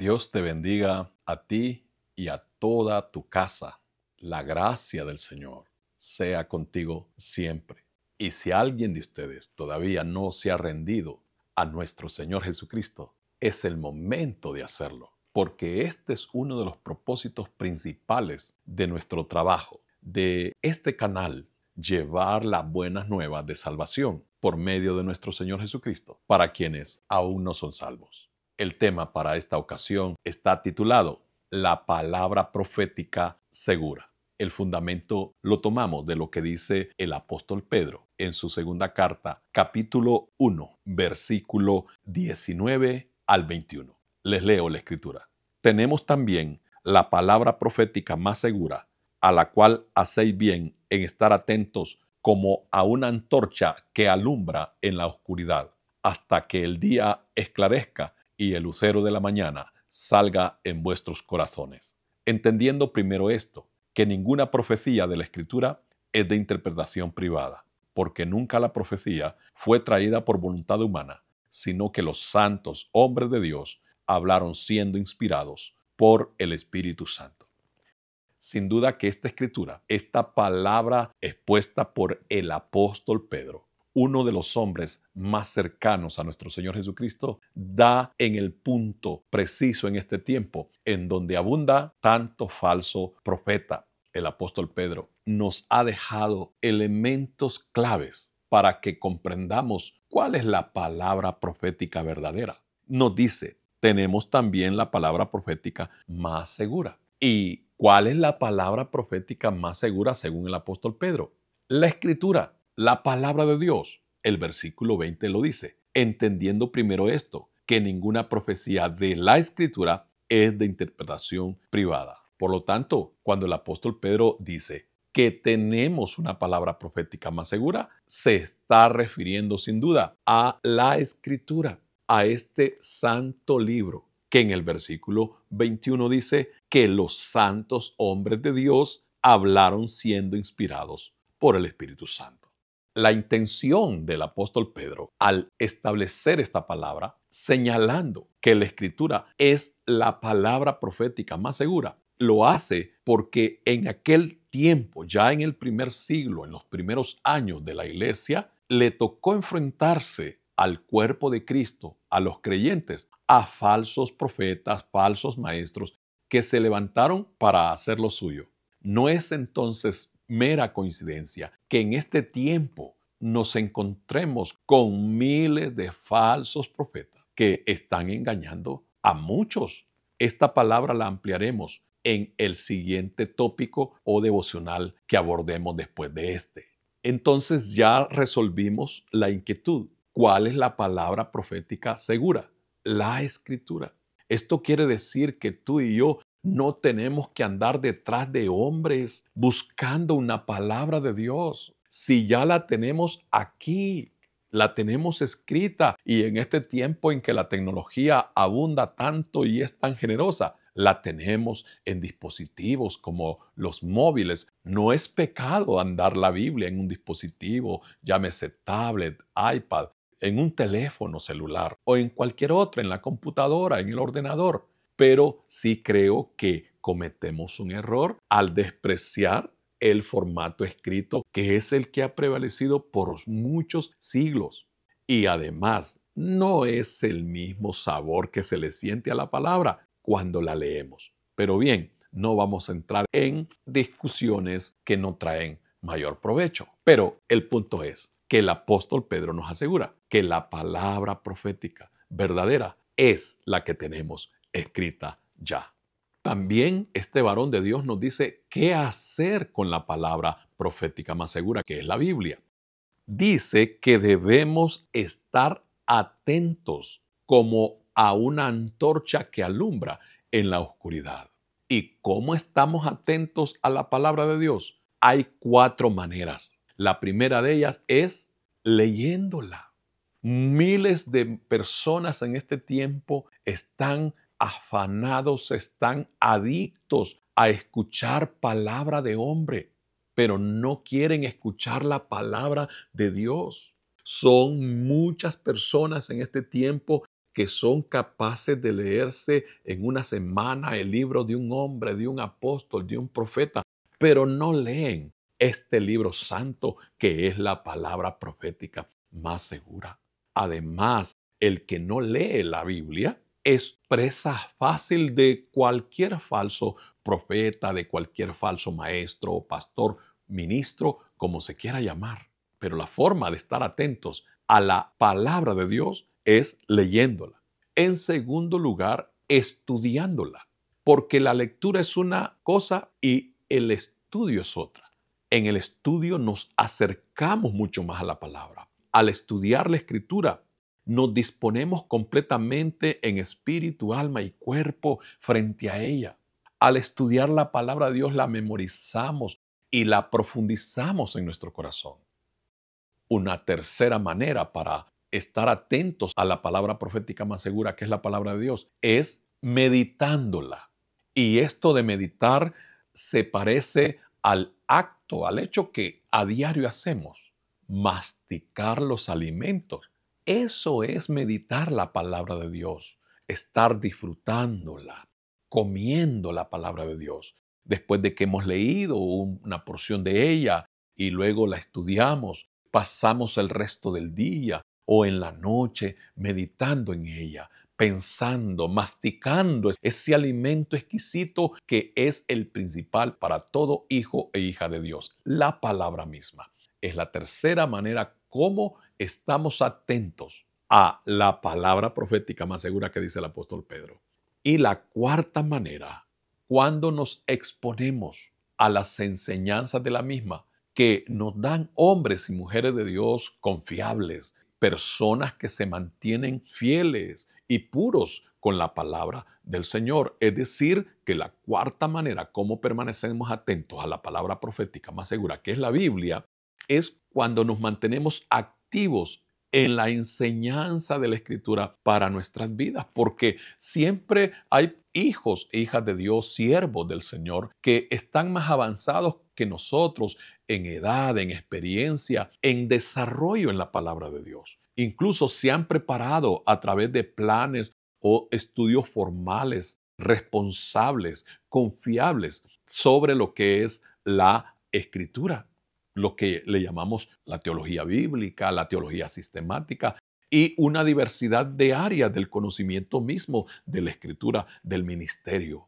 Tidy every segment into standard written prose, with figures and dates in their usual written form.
Dios te bendiga a ti y a toda tu casa. La gracia del Señor sea contigo siempre. Y si alguien de ustedes todavía no se ha rendido a nuestro Señor Jesucristo, es el momento de hacerlo, porque este es uno de los propósitos principales de nuestro trabajo, de este canal, llevar las buenas nuevas de salvación por medio de nuestro Señor Jesucristo para quienes aún no son salvos. El tema para esta ocasión está titulado La palabra profética segura. El fundamento lo tomamos de lo que dice el apóstol Pedro en su segunda carta, capítulo 1, versículo 19 al 21. Les leo la escritura. Tenemos también la palabra profética más segura, a la cual hacéis bien en estar atentos como a una antorcha que alumbra en la oscuridad, hasta que el día esclarezca y el lucero de la mañana salga en vuestros corazones. Entendiendo primero esto, que ninguna profecía de la Escritura es de interpretación privada, porque nunca la profecía fue traída por voluntad humana, sino que los santos hombres de Dios hablaron siendo inspirados por el Espíritu Santo. Sin duda que esta escritura, esta palabra expuesta por el apóstol Pedro, uno de los hombres más cercanos a nuestro Señor Jesucristo, da en el punto preciso en este tiempo en donde abunda tanto falso profeta. El apóstol Pedro nos ha dejado elementos claves para que comprendamos cuál es la palabra profética verdadera. Nos dice, tenemos también la palabra profética más segura. ¿Y cuál es la palabra profética más segura según el apóstol Pedro? La Escritura, la palabra de Dios. El versículo 20 lo dice, entendiendo primero esto, que ninguna profecía de la Escritura es de interpretación privada. Por lo tanto, cuando el apóstol Pedro dice que tenemos una palabra profética más segura, se está refiriendo sin duda a la Escritura, a este santo libro, que en el versículo 21 dice que los santos hombres de Dios hablaron siendo inspirados por el Espíritu Santo. La intención del apóstol Pedro al establecer esta palabra, señalando que la Escritura es la palabra profética más segura, lo hace porque en aquel tiempo, ya en el primer siglo, en los primeros años de la iglesia, le tocó enfrentarse al cuerpo de Cristo, a los creyentes, a falsos profetas, falsos maestros que se levantaron para hacer lo suyo. No es entonces mera coincidencia que en este tiempo nos encontremos con miles de falsos profetas que están engañando a muchos. Esta palabra la ampliaremos en el siguiente tópico o devocional que abordemos después de este. Entonces ya resolvimos la inquietud. ¿Cuál es la palabra profética segura? La Escritura. Esto quiere decir que tú y yo no tenemos que andar detrás de hombres buscando una palabra de Dios. Si ya la tenemos aquí, la tenemos escrita, y en este tiempo en que la tecnología abunda tanto y es tan generosa, la tenemos en dispositivos como los móviles. No es pecado andar la Biblia en un dispositivo, llámese tablet, iPad, en un teléfono celular o en cualquier otra, en la computadora, en el ordenador. Pero sí creo que cometemos un error al despreciar el formato escrito, que es el que ha prevalecido por muchos siglos. Y además, no es el mismo sabor que se le siente a la palabra cuando la leemos. Pero bien, no vamos a entrar en discusiones que no traen mayor provecho. Pero el punto es que el apóstol Pedro nos asegura que la palabra profética verdadera es la que tenemos escrita ya. También este varón de Dios nos dice qué hacer con la palabra profética más segura, que es la Biblia. Dice que debemos estar atentos como a una antorcha que alumbra en la oscuridad. ¿Y cómo estamos atentos a la palabra de Dios? Hay 4 maneras. La primera de ellas es leyéndola. Miles de personas en este tiempo están afanados, están adictos a escuchar palabra de hombre, pero no quieren escuchar la palabra de Dios. Son muchas personas en este tiempo que son capaces de leerse en una semana el libro de un hombre, de un apóstol, de un profeta, pero no leen este libro santo que es la palabra profética más segura. Además, el que no lee la Biblia es presa fácil de cualquier falso profeta, de cualquier falso maestro o pastor, ministro, como se quiera llamar. Pero la forma de estar atentos a la palabra de Dios es leyéndola. En segundo lugar, estudiándola, porque la lectura es una cosa y el estudio es otra. En el estudio nos acercamos mucho más a la palabra. Al estudiar la Escritura, nos disponemos completamente en espíritu, alma y cuerpo frente a ella. Al estudiar la palabra de Dios, la memorizamos y la profundizamos en nuestro corazón. Una tercera manera para estar atentos a la palabra profética más segura, que es la palabra de Dios, es meditándola. Y esto de meditar se parece al acto, al hecho que a diario hacemos, masticar los alimentos. Eso es meditar la palabra de Dios, estar disfrutándola, comiendo la palabra de Dios. Después de que hemos leído una porción de ella y luego la estudiamos, pasamos el resto del día o en la noche meditando en ella, pensando, masticando ese alimento exquisito que es el principal para todo hijo e hija de Dios, la palabra misma. Es la tercera manera como estamos atentos a la palabra profética más segura que dice el apóstol Pedro. Y la cuarta manera, cuando nos exponemos a las enseñanzas de la misma, que nos dan hombres y mujeres de Dios confiables, personas que se mantienen fieles y puros con la palabra del Señor. Es decir, que la cuarta manera como permanecemos atentos a la palabra profética más segura, que es la Biblia, es cuando nos mantenemos activos en la enseñanza de la Escritura para nuestras vidas, porque siempre hay hijos e hijas de Dios, siervos del Señor, que están más avanzados que nosotros en edad, en experiencia, en desarrollo en la palabra de Dios. Incluso se han preparado a través de planes o estudios formales, responsables, confiables sobre lo que es la Escritura, lo que le llamamos la teología bíblica, la teología sistemática y una diversidad de áreas del conocimiento mismo de la Escritura, del ministerio.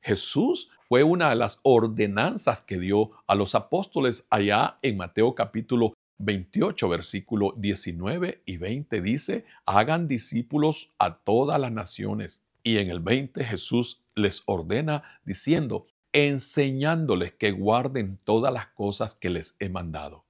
Jesús fue una de las ordenanzas que dio a los apóstoles allá en Mateo capítulo 28, versículo 19 y 20. Dice, hagan discípulos a todas las naciones. Y en el 20 Jesús les ordena diciendo, enseñándoles que guarden todas las cosas que les he mandado.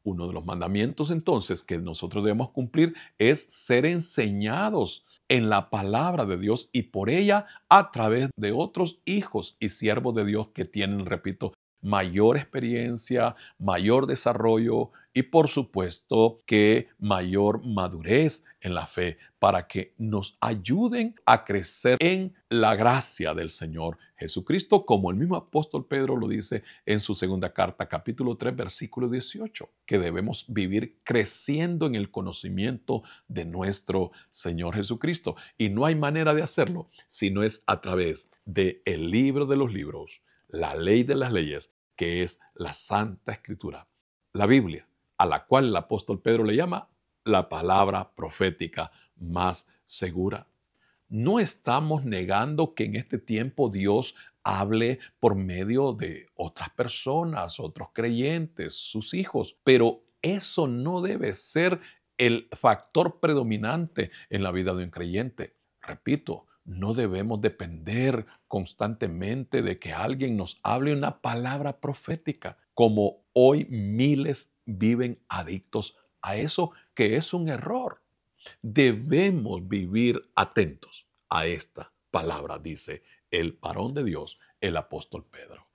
Uno de los mandamientos entonces que nosotros debemos cumplir es ser enseñados en la palabra de Dios y por ella a través de otros hijos y siervos de Dios que tienen, repito, mayor experiencia, mayor desarrollo y por supuesto que mayor madurez en la fe para que nos ayuden a crecer en la gracia del Señor Jesucristo, como el mismo apóstol Pedro lo dice en su segunda carta, capítulo 3, versículo 18, que debemos vivir creciendo en el conocimiento de nuestro Señor Jesucristo. Y no hay manera de hacerlo si no es a través del libro de los libros, la ley de las leyes, que es la Santa Escritura, la Biblia, a la cual el apóstol Pedro le llama la palabra profética más segura. No estamos negando que en este tiempo Dios hable por medio de otras personas, otros creyentes, sus hijos, pero eso no debe ser el factor predominante en la vida de un creyente. Repito, no debemos depender constantemente de que alguien nos hable una palabra profética, como hoy miles viven adictos a eso, que es un error. Debemos vivir atentos a esta palabra, dice el varón de Dios, el apóstol Pedro.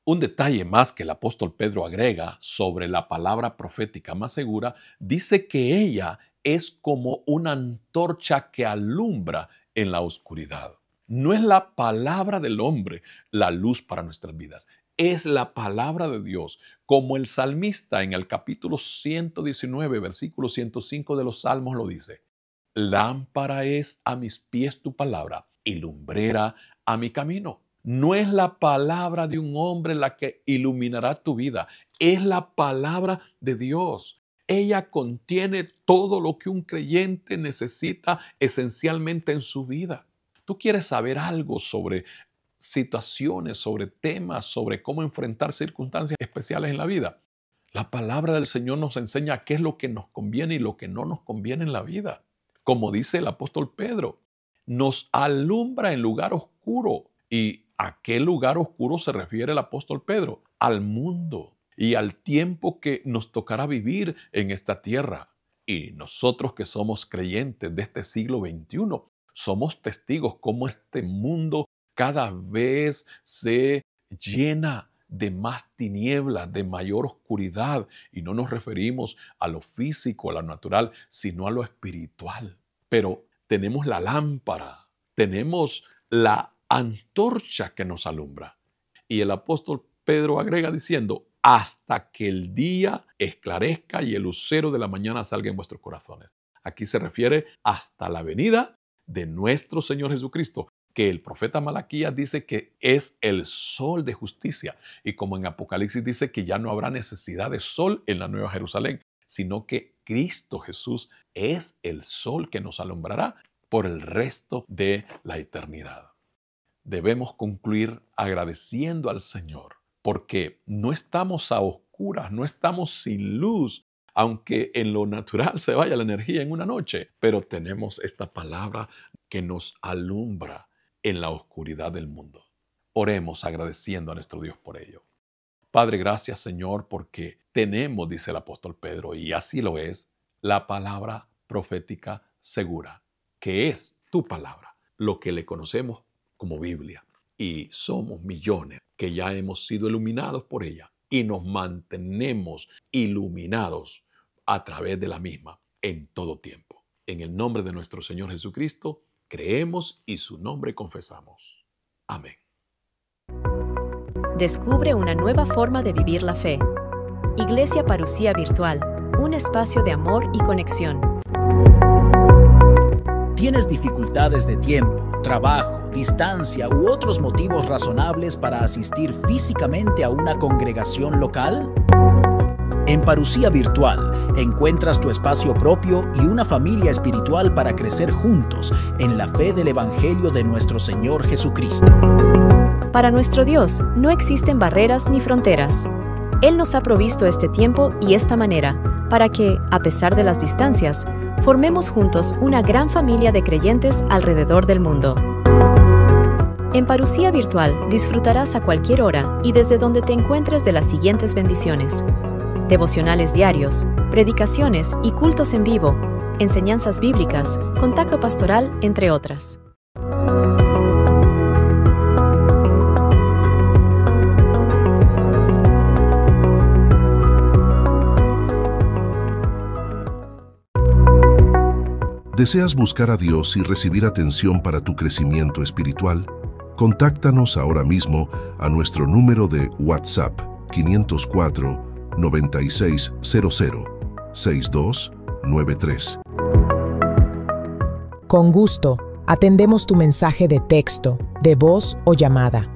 Un detalle más que el apóstol Pedro agrega sobre la palabra profética más segura, dice que ella es como una antorcha que alumbra en la oscuridad. No es la palabra del hombre la luz para nuestras vidas, es la palabra de Dios, como el salmista en el capítulo 119, versículo 105 de los Salmos lo dice. lámpara es a mis pies tu palabra y lumbrera a mi camino. No es la palabra de un hombre la que iluminará tu vida, es la palabra de Dios. Ella contiene todo lo que un creyente necesita esencialmente en su vida. Tú quieres saber algo sobre situaciones, sobre temas, sobre cómo enfrentar circunstancias especiales en la vida. La palabra del Señor nos enseña qué es lo que nos conviene y lo que no nos conviene en la vida. Como dice el apóstol Pedro, nos alumbra en lugar oscuro. ¿Y a qué lugar oscuro se refiere el apóstol Pedro? Al mundo y al tiempo que nos tocará vivir en esta tierra. Y nosotros que somos creyentes de este siglo XXI, somos testigos cómo este mundo cada vez se llena de más tinieblas, de mayor oscuridad. Y no nos referimos a lo físico, a lo natural, sino a lo espiritual. Pero tenemos la lámpara, tenemos la antorcha que nos alumbra. Y el apóstol Pedro agrega diciendo, hasta que el día esclarezca y el lucero de la mañana salga en vuestros corazones. Aquí se refiere hasta la venida de nuestro Señor Jesucristo, que el profeta Malaquías dice que es el sol de justicia. Y como en Apocalipsis dice que ya no habrá necesidad de sol en la Nueva Jerusalén, sino que Cristo Jesús es el sol que nos alumbrará por el resto de la eternidad. Debemos concluir agradeciendo al Señor, porque no estamos a oscuras, no estamos sin luz, aunque en lo natural se vaya la energía en una noche, pero tenemos esta palabra que nos alumbra en la oscuridad del mundo. Oremos agradeciendo a nuestro Dios por ello. Padre, gracias Señor, porque tenemos, dice el apóstol Pedro, y así lo es, la palabra profética segura, que es tu palabra, lo que le conocemos como Biblia. Y somos millones que ya hemos sido iluminados por ella y nos mantenemos iluminados a través de la misma en todo tiempo. En el nombre de nuestro Señor Jesucristo, creemos y su nombre confesamos. Amén. Descubre una nueva forma de vivir la fe. Iglesia Parucía Virtual, un espacio de amor y conexión. ¿Tienes dificultades de tiempo, trabajo, distancia u otros motivos razonables para asistir físicamente a una congregación local? En Parucía Virtual encuentras tu espacio propio y una familia espiritual para crecer juntos en la fe del Evangelio de nuestro Señor Jesucristo. Para nuestro Dios no existen barreras ni fronteras. Él nos ha provisto este tiempo y esta manera para que, a pesar de las distancias, formemos juntos una gran familia de creyentes alrededor del mundo. En Parucía Virtual disfrutarás a cualquier hora y desde donde te encuentres de las siguientes bendiciones: devocionales diarios, predicaciones y cultos en vivo, enseñanzas bíblicas, contacto pastoral, entre otras. ¿Deseas buscar a Dios y recibir atención para tu crecimiento espiritual? Contáctanos ahora mismo a nuestro número de WhatsApp 504 9600 6293. Con gusto, atendemos tu mensaje de texto, de voz o llamada.